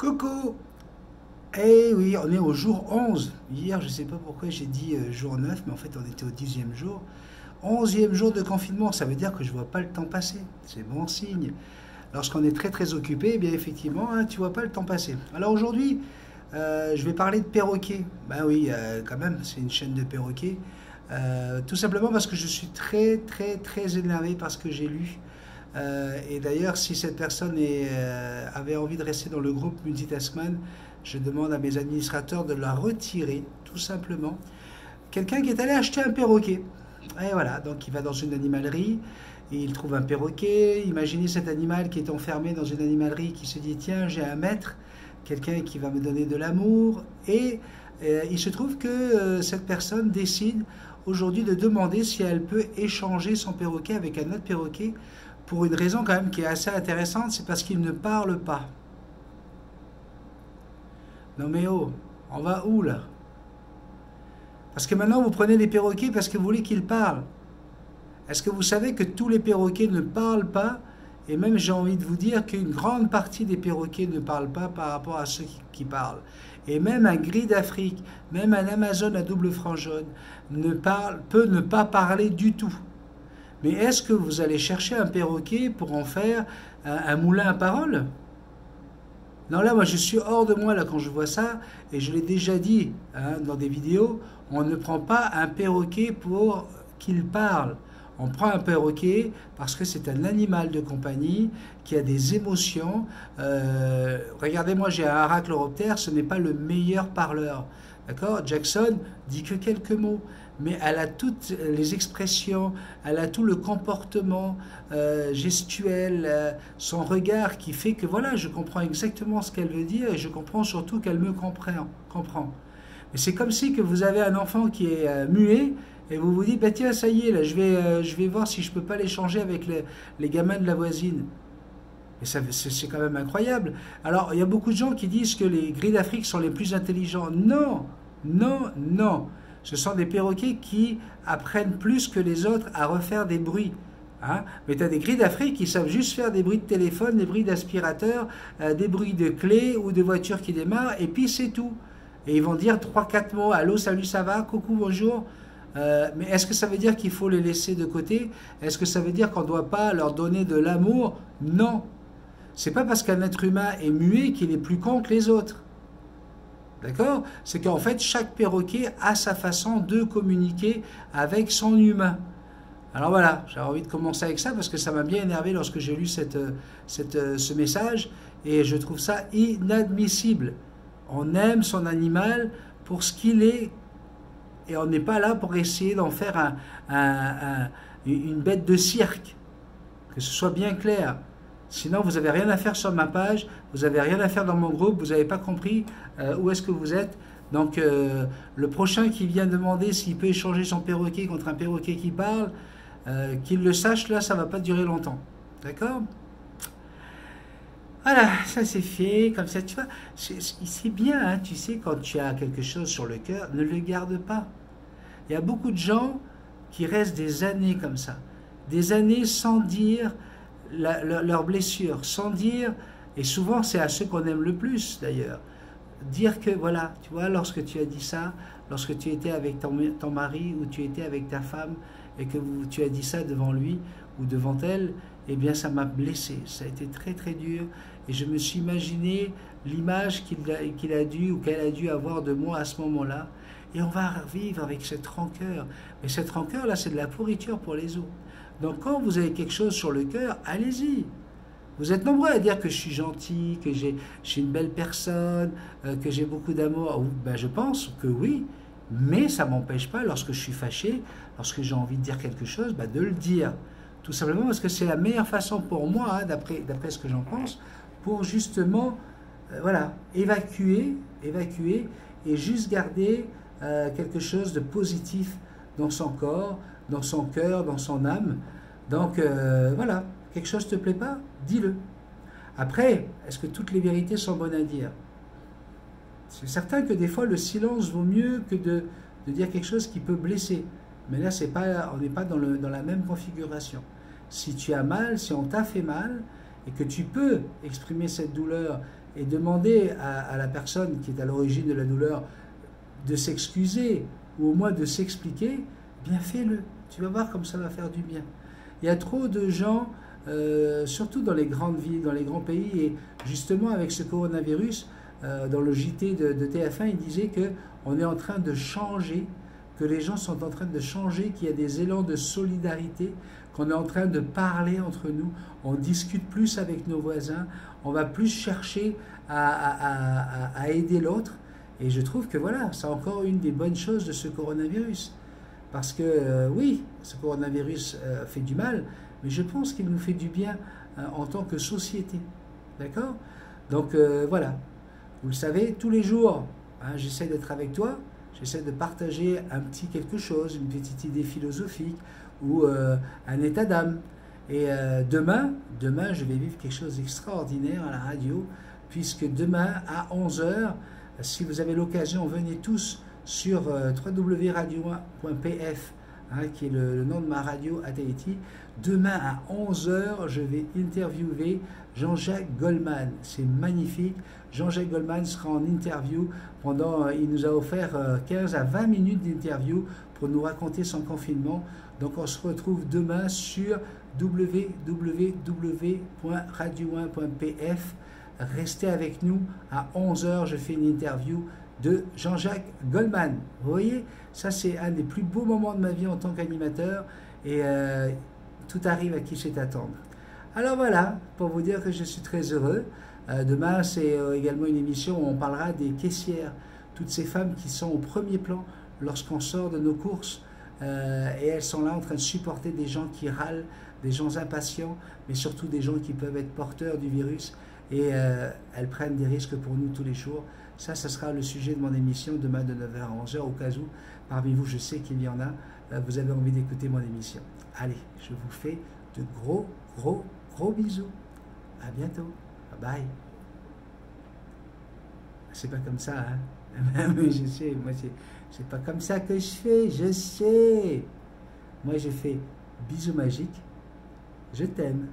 Coucou! Eh oui, on est au jour 11. Hier, je ne sais pas pourquoi j'ai dit jour 9, mais en fait, on était au 10e jour. 11e jour de confinement, ça veut dire que je ne vois pas le temps passer. C'est bon signe. Lorsqu'on est très très occupé, eh bien effectivement, hein, tu ne vois pas le temps passer. Alors aujourd'hui, je vais parler de perroquets. Ben oui, quand même, c'est une chaîne de perroquets. Tout simplement parce que je suis très très très énervé parce que j'ai lu. Et d'ailleurs, si cette personne avait envie de rester dans le groupe Multitaskman, je demande à mes administrateurs de la retirer, tout simplement. Quelqu'un qui est allé acheter un perroquet. Et voilà, donc il va dans une animalerie, et il trouve un perroquet. Imaginez cet animal qui est enfermé dans une animalerie, qui se dit, tiens, j'ai un maître, quelqu'un qui va me donner de l'amour. Et il se trouve que cette personne décide aujourd'hui de demander si elle peut échanger son perroquet avec un autre perroquet, pour une raison quand même qui est assez intéressante, c'est parce qu'il ne parle pas. Non mais oh, on va où là? Parce que maintenant vous prenez les perroquets parce que vous voulez qu'ils parlent. Est-ce que vous savez que tous les perroquets ne parlent pas? Et même j'ai envie de vous dire qu'une grande partie des perroquets ne parlent pas par rapport à ceux qui parlent. Et même un gris d'Afrique, même un Amazone à double frange jaune peut ne pas parler du tout. Mais est-ce que vous allez chercher un perroquet pour en faire un moulin à paroles? Non, là, moi, je suis hors de moi là quand je vois ça, et je l'ai déjà dit hein, dans des vidéos, on ne prend pas un perroquet pour qu'il parle. On prend un perroquet parce que c'est un animal de compagnie qui a des émotions. Regardez, moi, j'ai un Arachleuroptère, ce n'est pas le meilleur parleur. D'accord? Jackson dit que quelques mots, mais elle a toutes les expressions, elle a tout le comportement gestuel, son regard qui fait que voilà, je comprends exactement ce qu'elle veut dire et je comprends surtout qu'elle me comprend. Mais c'est comme si que vous avez un enfant qui est muet et vous vous dites, bah tiens, ça y est, là, je vais voir si je peux pas l'échanger avec les gamins de la voisine. Et c'est quand même incroyable. Alors, il y a beaucoup de gens qui disent que les gris d'Afrique sont les plus intelligents. Non, non, non. Ce sont des perroquets qui apprennent plus que les autres à refaire des bruits. Hein? Mais tu as des gris d'Afrique qui savent juste faire des bruits de téléphone, des bruits d'aspirateur, des bruits de clés ou de voitures qui démarrent, et puis c'est tout. Et ils vont dire 3-4 mots. Allô, salut, ça va? Coucou, bonjour. Mais est-ce que ça veut dire qu'il faut les laisser de côté? Est-ce que ça veut dire qu'on ne doit pas leur donner de l'amour? Non. C'est pas parce qu'un être humain est muet qu'il est plus con que les autres. D'accord? C'est qu'en fait, chaque perroquet a sa façon de communiquer avec son humain. Alors voilà, j'avais envie de commencer avec ça parce que ça m'a bien énervé lorsque j'ai lu ce message et je trouve ça inadmissible. On aime son animal pour ce qu'il est et on n'est pas là pour essayer d'en faire une bête de cirque. Que ce soit bien clair. Sinon, vous n'avez rien à faire sur ma page, vous n'avez rien à faire dans mon groupe, vous n'avez pas compris où est-ce que vous êtes. Donc, le prochain qui vient demander s'il peut échanger son perroquet contre un perroquet qui parle, qu'il le sache, là, ça ne va pas durer longtemps. D'accord? Voilà, ça c'est fait, comme ça, tu vois. C'est bien, hein, tu sais, quand tu as quelque chose sur le cœur, ne le garde pas. Il y a beaucoup de gens qui restent des années comme ça. Des années sans dire leurs blessures, sans dire, et souvent c'est à ceux qu'on aime le plus d'ailleurs, dire que voilà, tu vois, lorsque tu as dit ça, lorsque tu étais avec ton mari ou tu étais avec ta femme et que tu as dit ça devant lui ou devant elle, eh bien ça m'a blessé, ça a été très très dur et je me suis imaginé l'image qu'il a dû ou qu'elle a dû avoir de moi à ce moment-là et on va vivre avec cette rancœur, mais cette rancœur là c'est de la pourriture pour les os. Donc quand vous avez quelque chose sur le cœur, allez-y. Vous êtes nombreux à dire que je suis gentil, que j'ai une belle personne, que j'ai beaucoup d'amour. Ben, je pense que oui, mais ça ne m'empêche pas, lorsque je suis fâché, lorsque j'ai envie de dire quelque chose, ben, de le dire. Tout simplement parce que c'est la meilleure façon pour moi, hein, d'après ce que j'en pense, pour justement voilà, évacuer et juste garder quelque chose de positif dans son corps, dans son cœur, dans son âme. Donc voilà, quelque chose ne te plaît pas, dis-le. Après, est-ce que toutes les vérités sont bonnes à dire? C'est certain que des fois le silence vaut mieux que de dire quelque chose qui peut blesser. Mais là, on n'est pas dans la même configuration. Si tu as mal, si on t'a fait mal, et que tu peux exprimer cette douleur et demander à la personne qui est à l'origine de la douleur de s'excuser ou au moins de s'expliquer, bien fais-le. Tu vas voir comme ça va faire du bien. Il y a trop de gens, surtout dans les grandes villes, dans les grands pays, et justement avec ce coronavirus, dans le JT de TF1, il disait qu'on est en train de changer, que les gens sont en train de changer, qu'il y a des élans de solidarité, qu'on est en train de parler entre nous, on discute plus avec nos voisins, on va plus chercher à aider l'autre. Et je trouve que voilà, c'est encore une des bonnes choses de ce coronavirus. Parce que oui, ce coronavirus fait du mal, mais je pense qu'il nous fait du bien en tant que société. D'accord? Donc voilà, vous le savez, tous les jours, hein, j'essaie d'être avec toi, j'essaie de partager un petit quelque chose, une petite idée philosophique ou un état d'âme. Et demain, je vais vivre quelque chose d'extraordinaire à la radio, puisque demain à 11 heures, si vous avez l'occasion, venez tous sur www.radio1.pf, hein, qui est le nom de ma radio à Tahiti. Demain à 11 heures, je vais interviewer Jean-Jacques Goldman. C'est magnifique. Jean-Jacques Goldman sera en interview il nous a offert 15 à 20 minutes d'interview pour nous raconter son confinement. Donc on se retrouve demain sur www.radio1.pf. Restez avec nous, à 11 heures, je fais une interview de Jean-Jacques Goldman. Vous voyez, ça c'est un des plus beaux moments de ma vie en tant qu'animateur, et tout arrive à qui sait attendre. Alors voilà, pour vous dire que je suis très heureux. Demain, c'est également une émission où on parlera des caissières, toutes ces femmes qui sont au premier plan lorsqu'on sort de nos courses, et elles sont là en train de supporter des gens qui râlent, des gens impatients, mais surtout des gens qui peuvent être porteurs du virus. Et elles prennent des risques pour nous tous les jours. Ça sera le sujet de mon émission demain de 9 h à 11 h, au cas où, parmi vous, je sais qu'il y en a, vous avez envie d'écouter mon émission. Allez, je vous fais de gros bisous. À bientôt. Bye bye. C'est pas comme ça, hein. Mais je sais, moi, c'est pas comme ça que je fais, je sais. Moi, je fais bisous magiques. Je t'aime.